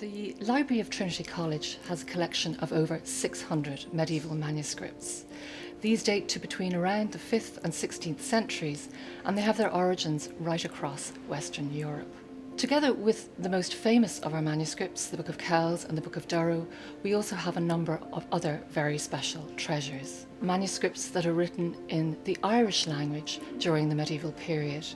The Library of Trinity College has a collection of over 600 medieval manuscripts. These date to between around the 5th and 16th centuries, and they have their origins right across Western Europe. Together with the most famous of our manuscripts, the Book of Kells and the Book of Durrow, we also have a number of other very special treasures. Manuscripts that are written in the Irish language during the medieval period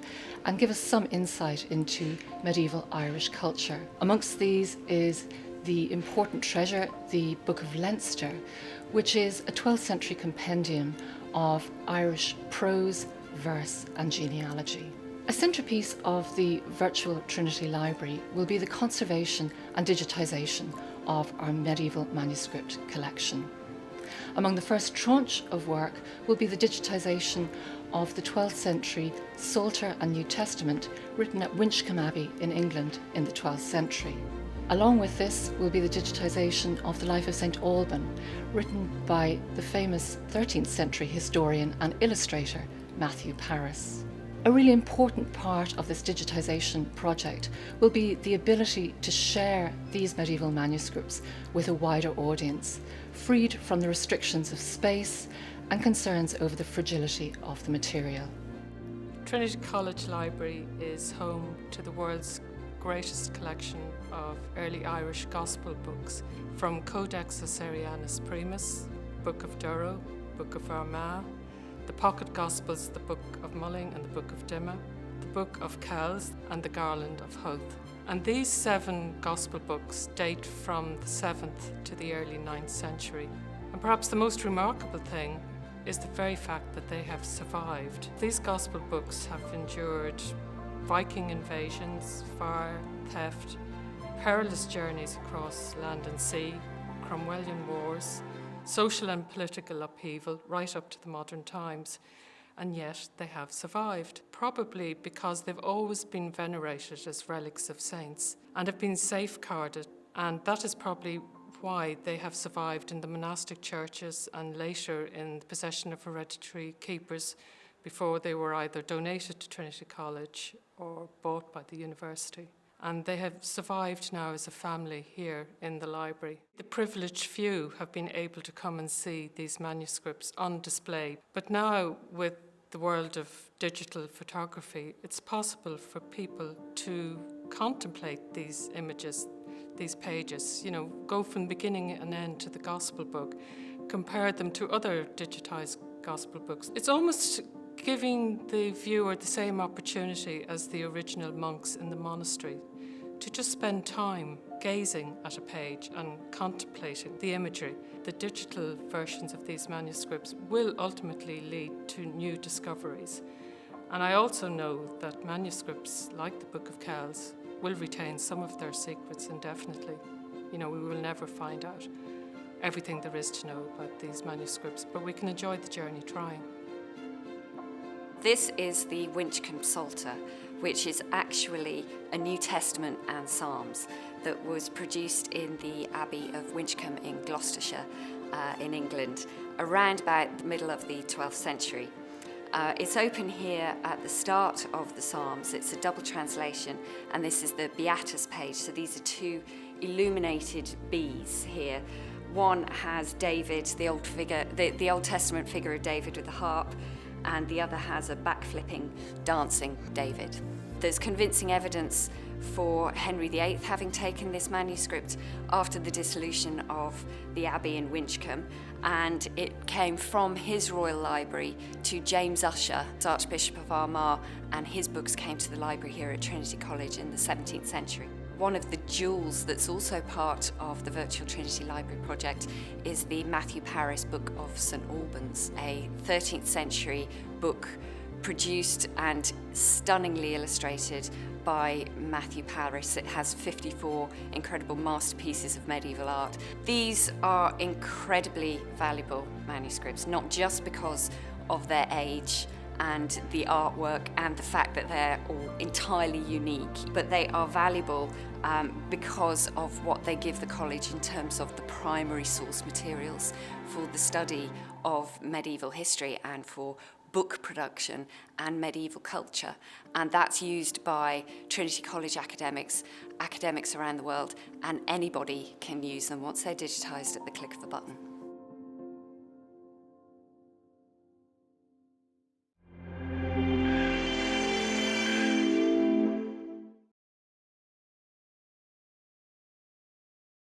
and give us some insight into medieval Irish culture. Amongst these is the important treasure, the Book of Leinster, which is a 12th century compendium of Irish prose, verse and genealogy. A centrepiece of the virtual Trinity Library will be the conservation and digitisation of our medieval manuscript collection. Among the first tranche of work will be the digitisation of the 12th century Psalter and New Testament written at Winchcombe Abbey in England in the 12th century. Along with this will be the digitisation of the Life of St Alban, written by the famous 13th century historian and illustrator Matthew Paris. A really important part of this digitisation project will be the ability to share these medieval manuscripts with a wider audience, freed from the restrictions of space and concerns over the fragility of the material. Trinity College Library is home to the world's greatest collection of early Irish Gospel books, from Codex Assyrianus Primus, Book of Durrow, Book of Armagh, the Pocket Gospels, the Book of Mulling and the Book of Dimmer, the Book of Kells and the Garland of Howth. And these 7 Gospel books date from the 7th to the early 9th century. And perhaps the most remarkable thing is the very fact that they have survived. These Gospel books have endured Viking invasions, fire, theft, perilous journeys across land and sea, Cromwellian wars, social and political upheaval right up to the modern times, and yet they have survived, probably because they've always been venerated as relics of saints and have been safeguarded, and that is probably why they have survived in the monastic churches and later in the possession of hereditary keepers before they were either donated to Trinity College or bought by the university. And they have survived now as a family here in the library. The privileged few have been able to come and see these manuscripts on display. But now, with the world of digital photography, it's possible for people to contemplate these images, these pages, go from beginning and end to the gospel book, compare them to other digitized gospel books. It's almost giving the viewer the same opportunity as the original monks in the monastery to just spend time gazing at a page and contemplating the imagery. The digital versions of these manuscripts will ultimately lead to new discoveries. And I also know that manuscripts like the Book of Kells will retain some of their secrets indefinitely. We will never find out everything there is to know about these manuscripts, but we can enjoy the journey trying. This is the Winchcombe Psalter, which is actually a New Testament and Psalms that was produced in the Abbey of Winchcombe in Gloucestershire in England around about the middle of the 12th century. It's open here at the start of the Psalms. It's a double translation, and this is the Beatus page. So these are 2 illuminated B's here. One has David, the Old Testament figure of David with the harp, and the other has a backflipping, dancing David. There's convincing evidence for Henry VIII having taken this manuscript after the dissolution of the Abbey in Winchcombe, and it came from his royal library to James Ussher, Archbishop of Armagh, and his books came to the library here at Trinity College in the 17th century. One of the jewels that's also part of the Virtual Trinity Library project is the Matthew Paris Book of St Albans, a 13th century book produced and stunningly illustrated by Matthew Paris. It has 54 incredible masterpieces of medieval art. These are incredibly valuable manuscripts, not just because of their age and the artwork and the fact that they're all entirely unique, but they are valuable because of what they give the college in terms of the primary source materials for the study of medieval history and for book production and medieval culture. And that's used by Trinity College academics around the world, and anybody can use them once they're digitised at the click of a button.